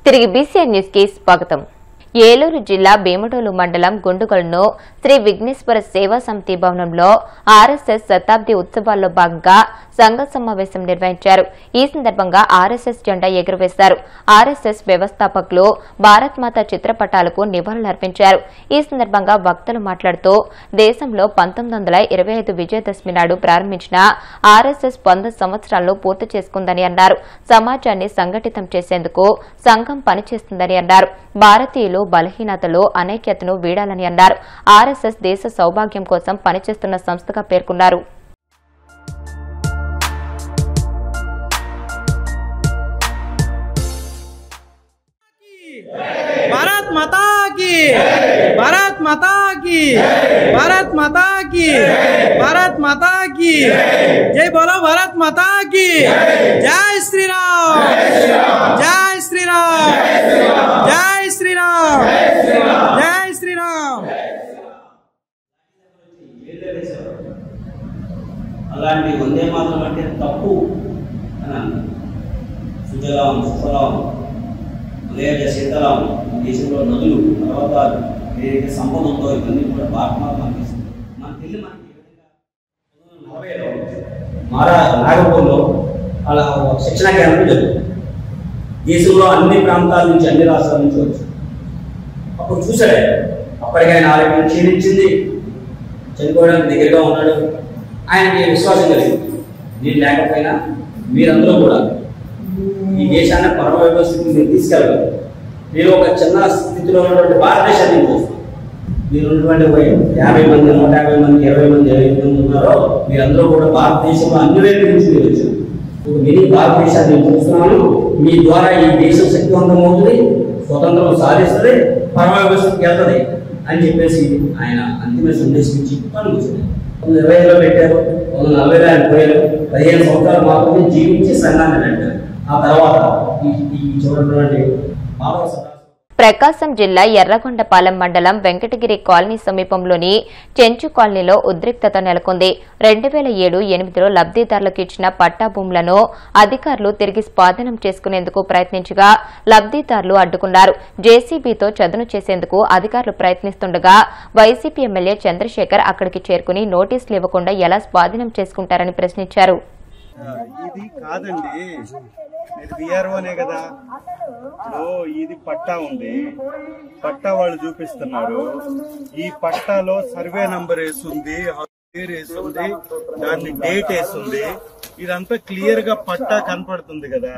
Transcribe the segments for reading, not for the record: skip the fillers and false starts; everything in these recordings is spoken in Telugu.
తిరిగి బీసీఎన్ న్యూస్ కి స్వాగతం. ఏలూరు జిల్లా భీమడోలు మండలం గుండుగల్ను శ్రీ విఘ్నేశ్వర సేవా సమితి భవనంలో ఆర్ఎస్ఎస్ శతాబ్ది ఉత్సవాల్లో భాగంగా సంఘ సమావేశం నిర్వహించారు. ఈ సందర్భంగా ఆర్ఎస్ఎస్ జెండా ఎగురవేశారు. ఆర్ఎస్ఎస్ వ్యవస్థాపకులు భారత్ మాత చిత్రపటాలకు నివాళులర్పించారు. ఈ సందర్భంగా వక్తలు మాట్లాడుతూ దేశంలో 1925 విజయదశమి నాడు ప్రారంభించిన ఆర్ఎస్ఎస్ 100 సంవత్సరాలను పూర్తి చేసుకుందని అన్నారు. సమాజాన్ని సంఘటితం చేసేందుకు సంఘం పనిచేస్తుందని అన్నారు. భారతీయులు బలహీనతలు అనైక్యతను వీడాలని అన్నారు. ఆర్ఎస్ఎస్ దేశ సౌభాగ్యం కోసం పనిచేస్తున్న సంస్థగా పేర్కొన్నారు. भारत माता की, भारत माता की, भारत माता की, भारत माता की जय बोलो, भारत माता की जय श्री राम, जय श्री राम, जय श्री राम, जय श्री राम. అలాంటి వందే మాతరం అంటే తప్పు అని సుజలాం సుఫలాం లేక సీతారాం దేశంలో నదులు పర్వతాలు ఏదైతే సంపద ఉందో ఇవన్నీ కూడా భారతమాత అనిపిస్తుంది. మనకు తెలియ మనకి 1940లో నాగపూర్లో అలా శిక్షణ కేంద్రం జరుగుతుంది. దేశంలో అన్ని ప్రాంతాల నుంచి అన్ని రాష్ట్రాల నుంచి వచ్చి అప్పుడు చూశాడు. అప్పటికైనా ఆరోగ్యం క్షీణించింది, చనిపోవడానికి దగ్గరగా ఉన్నాడు. ఆయనకి విశ్వాసం కలిగింది, నేను లేకపోయినా మీరందరూ కూడా ఈ దేశాన్ని పరమ వ్యవస్థకి మీరు తీసుకెళ్ళగలరు. మీరు ఒక చిన్న స్థితిలో ఉన్నటువంటి భారతదేశాన్ని చూస్తాం. మీరు ఉన్నటువంటి 50 మంది 150 మంది 20 మంది 25 మంది ఉన్నారో మీరందరూ కూడా భారతదేశంలో అన్ని వైపు నుంచి మీరు వచ్చారు. మినీ భారతదేశాన్ని చూస్తున్నాను. మీ ద్వారా ఈ దేశం శక్తివంతమవుతుంది, స్వతంత్రం సాధిస్తుంది, పరమ వ్యవస్థకి వెళ్తుంది అని చెప్పేసి ఆయన అంతిమ సందేశం ఇచ్చి పనికొచ్చింది. 1920లో పెట్టారు, 1940లో ఆయన పోయారు. 15 సంవత్సరాలు మాత్రమే జీవించే సంఘాన్ని పెట్టారు. ఆ తర్వాత ఈ చూడటువంటి ప్రకాశం జిల్లా ఎర్రగొండపాలెం మండలం వెంకటగిరి కాలనీ సమీపంలోని చెంచు కాలనీలో ఉద్రిక్తత నెలకొంది. 2007-8లో లబ్దిదారులకు ఇచ్చిన పట్టా భూములను అధికారులు తిరిగి స్వాధీనం చేసుకునేందుకు ప్రయత్నించగా లబ్దిదారులు అడ్డుకున్నారు. జేసీబీతో చదును చేసేందుకు అధికారులు ప్రయత్నిస్తుండగా వైసీపీ ఎమ్మెల్యే చంద్రశేఖర్ అక్కడికి చేరుకుని నోటీసులు ఇవ్వకుండా ఎలా స్వాధీనం చేసుకుంటారని ప్రశ్నించారు. ఇది కాదండి, మీరు విఆర్ఓనే కదా. ఇది పట్టా ఉంది, పట్టా వాళ్ళు చూపిస్తున్నారు. ఈ పట్టాలో సర్వే నంబర్ వేస్తుంది, వేస్తుంది, దాన్ని డేట్ వేస్తుంది. ఇదంతా క్లియర్ గా పట్టా కనపడుతుంది కదా.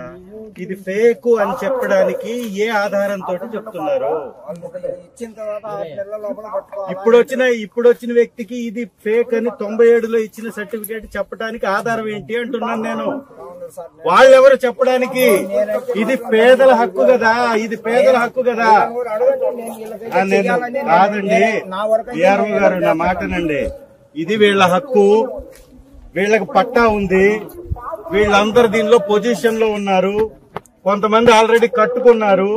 ఇది ఫేక్ అని చెప్పడానికి ఏ ఆధారంతో చెప్తున్నారు? ఇప్పుడు వచ్చిన వ్యక్తికి ఇది ఫేక్ అని 97లో ఇచ్చిన సర్టిఫికేట్ చెప్పడానికి ఆధారం ఏంటి అంటున్నాను నేను. వాళ్ళెవరు చెప్పడానికి? ఇది పేదల హక్కు కదా, ఇది పేదల హక్కు కదా. నేను కాదండి విఆర్ఓ గారు, నా మాటనండి. ఇది వీళ్ళ హక్కు, వీళ్ళకి పట్టా ఉంది, వీళ్ళందరూ దీనిలో పొజిషన్ లో ఉన్నారు. కొంతమంది ఆల్రెడీ కట్టుకున్నారు.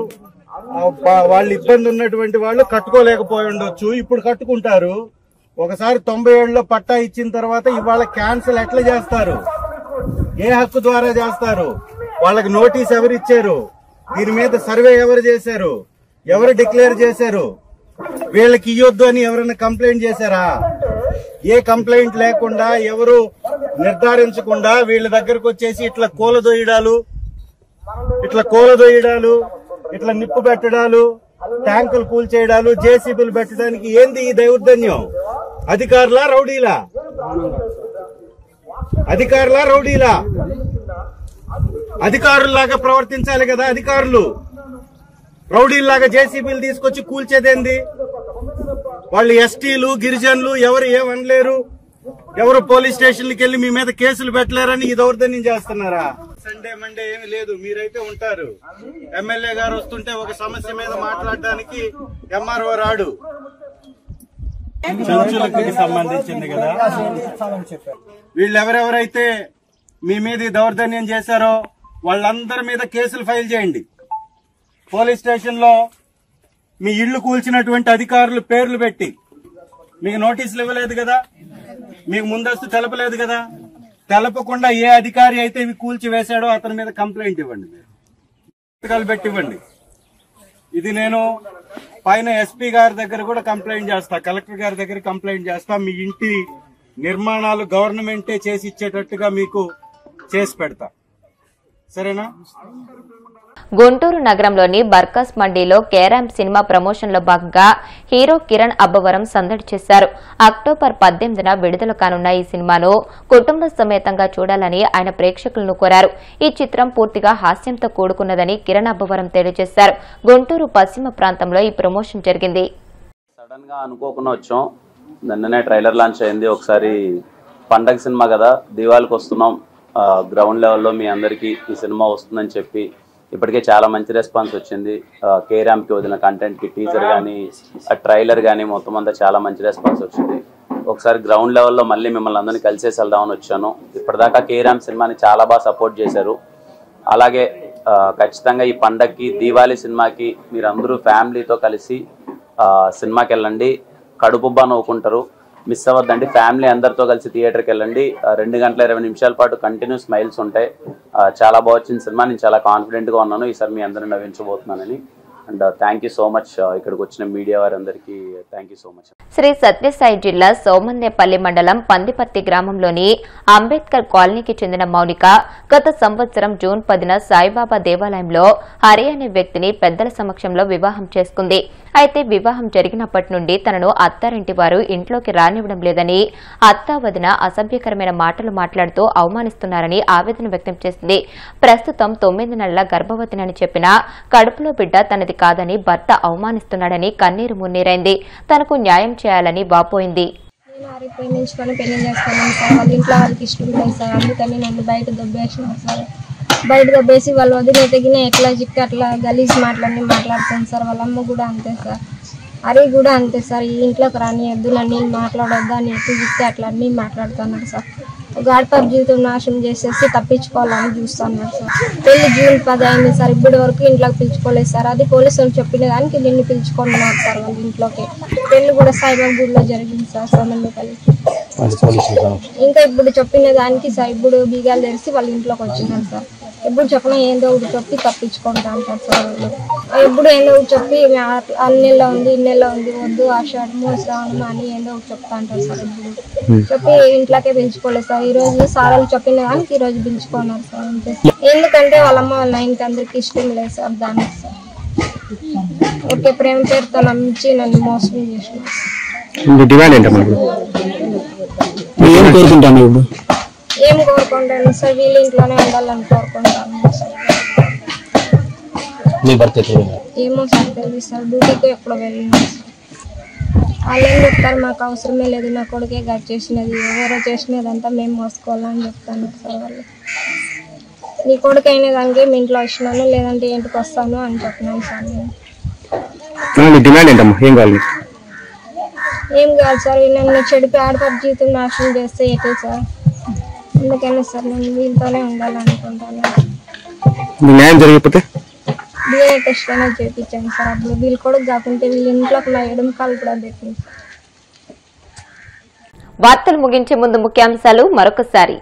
వాళ్ళు ఇబ్బంది ఉన్నటువంటి వాళ్ళు కట్టుకోలేకపోయి ఉండొచ్చు, ఇప్పుడు కట్టుకుంటారు. ఒకసారి 97లో పట్టా ఇచ్చిన తర్వాత ఇవాళ క్యాన్సిల్ ఎట్లా చేస్తారు? ఏ హక్కు ద్వారా చేస్తారు? వాళ్ళకి నోటీస్ ఎవరు ఇచ్చారు? దీని మీద సర్వే ఎవరు చేశారు? ఎవరు డిక్లేర్ చేశారు? వీళ్ళకి ఇవ్వద్దు అని ఎవరైనా కంప్లైంట్ చేశారా? ఏ కంప్లైంట్ లేకుండా, ఎవరు నిర్ధారించకుండా వీళ్ళ దగ్గరకు వచ్చేసి ఇట్లా కూలదొయ్యడాలు, ఇట్లా నిప్పు పెట్టడాలు, ట్యాంకులు కూల్చేయడాలు, జేసీబీలు పెట్టడానికి ఏంది ఈ దౌర్జన్యం? అధికారులా రౌడీలా? అధికారులా రౌడీలా? అధికారుల్లాగా ప్రవర్తించాలి కదా. అధికారులు రౌడీల్లాగా జేసీబీలు తీసుకొచ్చి కూల్చేదేంది? వాళ్ళు ఎస్టీలు గిరిజనులు ఎవరు ఏమనలేరు, ఎవరు పోలీస్ స్టేషన్లకి వెళ్లి మీ మీద కేసులు పెట్టలేరని ఈ దౌర్జన్యం చేస్తున్నారా? సండే మండే ఏమి లేదు, మీరైతే ఉంటారు. ఎమ్మెల్యే గారు వస్తుంటే ఒక సమస్య మీద మాట్లాడడానికి ఎంఆర్ఓ రాడు. చెంచులకు సంబంధించింది కదా. వీళ్ళు ఎవరెవరైతే మీ మీద ఈ దౌర్జన్యం చేశారో వాళ్ళందరి మీద కేసులు ఫైల్ చేయండి. పోలీస్ స్టేషన్ లో మీ ఇళ్లు కూల్చినటువంటి అధికారులు పేర్లు పెట్టి, మీకు నోటీసులు ఇవ్వలేదు కదా, మీకు ముందస్తు తెలపలేదు కదా, తెలపకుండా ఏ అధికారి అయితే ఇవి కూల్చి వేశాడో అతని మీద కంప్లైంట్ ఇవ్వండి, పుస్తకాలు పెట్టి ఇవ్వండి. ఇది నేను పైన ఎస్పీ గారి దగ్గర కూడా కంప్లైంట్ చేస్తా, కలెక్టర్ గారి దగ్గర కంప్లైంట్ చేస్తా. మీ ఇంటి నిర్మాణాలు గవర్నమెంటే చేసి ఇచ్చేటట్టుగా మీకు చేసి పెడతా, సరేనా? గుంటూరు నగరంలోని బర్కాస్ మండీలో కేరామ్ సినిమా ప్రమోషన్ లో భాగంగా హీరో కిరణ్ అబ్బవరం సందడి చేశారు. అక్టోబర్ 18న విడుదల కానున్న ఈ సినిమాను కుటుంబ సమేతంగా చూడాలని ఆయన ప్రేక్షకులను కోరారు. ఈ చిత్రం పూర్తిగా హాస్యంతో కూడుకున్నదని కిరణ్ అబ్బవరం తెలియజేశారు. గుంటూరు పశ్చిమ ప్రాంతంలో ఈ ప్రమోషన్ జరిగింది. సడన్ గా అనుకోకుండా వచ్చాం, నిన్ననే ట్రైలర్ లాంచ్ అయింది. ఒకసారి పండగ సినిమా కదా, దీవాళికి వస్తున్నాం, గ్రౌండ్ లెవెల్లో మీ అందరికీ ఈ సినిమా వస్తుందని చెప్పి ఇప్పటికే చాలా మంచి రెస్పాన్స్ వచ్చింది. కేరామ్కి వదిలిన కంటెంట్కి టీజర్ కానీ ట్రైలర్ కానీ మొత్తం అంతా చాలా మంచి రెస్పాన్స్ వచ్చింది. ఒకసారి గ్రౌండ్ లెవెల్లో మళ్ళీ మిమ్మల్ని అందరినీ కలిసేసి వెళ్దామని వచ్చాను. ఇప్పటిదాకా కేరామ్ సినిమాని చాలా బాగా సపోర్ట్ చేశారు. అలాగే ఖచ్చితంగా ఈ పండగకి దీవాళీ సినిమాకి మీరందరూ ఫ్యామిలీతో కలిసి సినిమాకి వెళ్ళండి, కడుపుబ్బా నవ్వుకుంటారు. మిస్ అవ్వద్దండి, ఫ్యామిలీ అందరితో కలిసి థియేటర్కి వెళ్ళండి. 2 గంటల 20 నిమిషాల పాటు కంటిన్యూ స్మైల్స్ ఉంటాయి. చాలా బాగా వచ్చిన సినిమా, నేను చాలా కాన్ఫిడెంట్గా ఉన్నాను ఈసారి మీ అందరిని నవ్వించబోతున్నానని. And thank you so much ఇక్కడికి వచ్చిన మీడియా వారందరికీ thank you so much. Shri Sathya Sai జిల్లా సోమన్నేపల్లి మండలం పందిపర్తి గ్రామంలోని అంబేద్కర్ కాలనీకి చెందిన మౌనిక గత సంవత్సరం జూన్ 10న సాయిబాబా దేవాలయంలో హరి అనే వ్యక్తిని పెద్దల సమక్షంలో వివాహం చేసుకుంది. అయితే వివాహం జరిగినప్పటి నుండి తనను అత్తారింటి వారు ఇంట్లోకి రానివ్వడం లేదని, అత్తా వదిన అసభ్యకరమైన మాటలు మాట్లాడుతూ అవమానిస్తున్నారని ఆవేదన వ్యక్తం చేసింది. ప్రస్తుతం 9 నెలల గర్భవతినని చెప్పినా కడుపులో బిడ్డ తనది కాదని భర్త అవమానిస్తున్నాడని కన్నీరు మున్నీరైంది. తనకు న్యాయం చేయాలని వాపోయింది. నేను ఆరిపోయించుకొని పెళ్లి చేస్తాను సార్, వాళ్ళ ఇంట్లో వాళ్ళకి ఇష్టం లేదు సార్, అందుకని నన్ను బయట దొబ్బేసినారు సార్. బయట దొబ్బేసి వాళ్ళు వదిలే తగిన ఎట్లా చిక్కి అట్లా గలీజ్ మాట్లాడుతాను సార్. వాళ్ళ అమ్మ కూడా అంతే సార్, హరి కూడా అంతే సార్. ఈ ఇంట్లోకి రానియద్దు, నన్ను మాట్లాడొద్దు అని ఎట్లా చిక్కి అట్లా అన్నీ మాట్లాడుతున్నాడు సార్. గాడిపాపు జీవితం నాశనం చేసేసి తప్పించుకోవాలని చూస్తున్నాడు సార్. పెళ్లి జూన్ 10 అయింది సార్, ఇప్పటి వరకు ఇంట్లోకి పిలుచుకోలేదు సార్. అది పోలీసులు చెప్పిన దానికి నిన్ను పిలుచుకున్నారు సార్ వాళ్ళ ఇంట్లోకి. పెళ్లి కూడా సాయిబాబా గుడిలో జరిగింది సార్, సోమన్నేపల్లి. ఇంకా ఇప్పుడు చెప్పిన దానికి సార్ ఇప్పుడు బీగాలు తెరిచి వాళ్ళ ఇంట్లోకి వచ్చినారు సార్. ఎప్పుడు చెప్పినా ఏందో ఒకటి చెప్పి తప్పించుకుంటా అంటారు సార్ వాళ్ళు. ఎప్పుడు ఏందో ఒకటి చెప్పి అన్నెల్లో ఉంది ఇన్నెల్లో ఉంది వద్దు ఆషాఢము శ్రావణము అని ఏందో ఒకటి చెప్తా అంటారు సార్. ఇప్పుడు చెప్పి ఇంట్లోకే పిలుచుకోలేదు సార్. ఈ రోజు సారాలు చెప్పిన దానికి ఈ రోజు పిలుచుకున్నారు సార్ అంతే. ఎందుకంటే వాళ్ళమ్మ వాళ్ళ ఆయనకి అందరికి ఇష్టం లేదు సార్ దానికి సార్. ఓకే ప్రేమ పేరుతో నమ్మించి నన్ను మోసం చేసినారు. ఏం కోరుకుంటాను సార్, వీళ్ళ ఇంట్లోనే ఉండాలని కోరుకుంటాను సార్. ఏమో సార్ తెలియదు సార్, డ్యూటీకి ఎప్పుడు వెళ్ళినా సార్. వాళ్ళు ఏం చెప్తారు, మాకు అవసరమే లేదు, నా కొడుకే గట్ చేసినది, ఎవరో చేసినదంతా మేము మోసుకోవాలని చెప్తాను సార్ వాళ్ళు. నీ కొడుకు అయిన దానికి మీ ఇంట్లో వచ్చినాను లేదంటే ఇంటికి వస్తాను అని చెప్పినాను సార్ నేను. ఏం కాదు సార్, నన్ను చెడిపి ఆడపడి జీవితం నాశనం చేస్తే ఎట్లా సార్. అందుకని సార్ నేను వీళ్ళతోనే ఉండాలనుకుంటాను. డిఎన్ఏ టెస్ట్ అయినా చేయించాను సార్. అప్పుడు వీళ్ళు కొడుకు కాకుంటే వీళ్ళ ఇంట్లోకి నా ఎడమ కాలు కూడా పెట్టింది. వార్తలు ముగించే ముందు ముఖ్యాంశాలు మరొకసారి.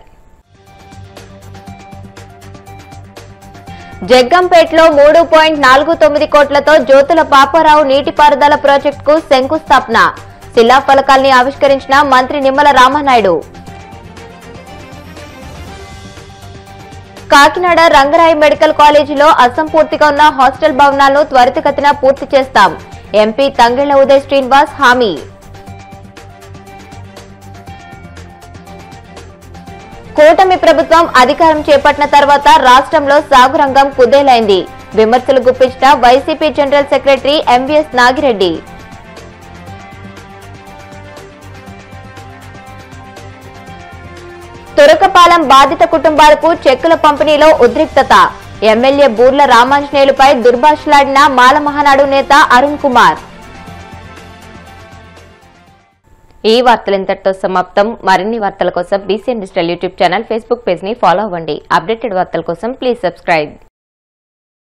జగ్గంపేటలో 3.49 కోట్లతో జ్యోతుల పాపారావు నీటిపారుదల ప్రాజెక్టుకు శంకుస్థాపన. శిలాఫలకాల్ని ఆవిష్కరించిన మంత్రి నిమ్మల రామానాయుడు. కాకినాడ రంగరాయి మెడికల్ కాలేజీలో అసంపూర్తిగా ఉన్న హాస్టల్ భవనాలను త్వరితగతిన పూర్తి చేస్తాం. ఎంపీ తంగెళ్ల ఉదయ్ శ్రీనివాస్ హామీ. కూటమి ప్రభుత్వం అధికారం చేపట్టిన తర్వాత రాష్ట్రంలో సాగు రంగం కుదేలైంది. విమర్శలు గుప్పించిన YCP general secretary MVS Nagi Reddy. Turakapalem బాధిత కుటుంబాలకు చెక్కుల పంపిణీలో ఉద్రిక్తత. ఎమ్మెల్యే బూర్ల రామాంజనేయులపై దుర్భాషలాడిన మాల మహానాడు నేత అరుణ్ కుమార్. ఈ వార్తలు ఇంతటితో సమాప్తం. మరిన్ని వార్తల కోసం BCN digital YouTube channel, Facebook page ని ఫాలో అవ్వండి. అప్డేటెడ్ వార్తల కోసం ప్లీజ్ సబ్స్క్రైబ్.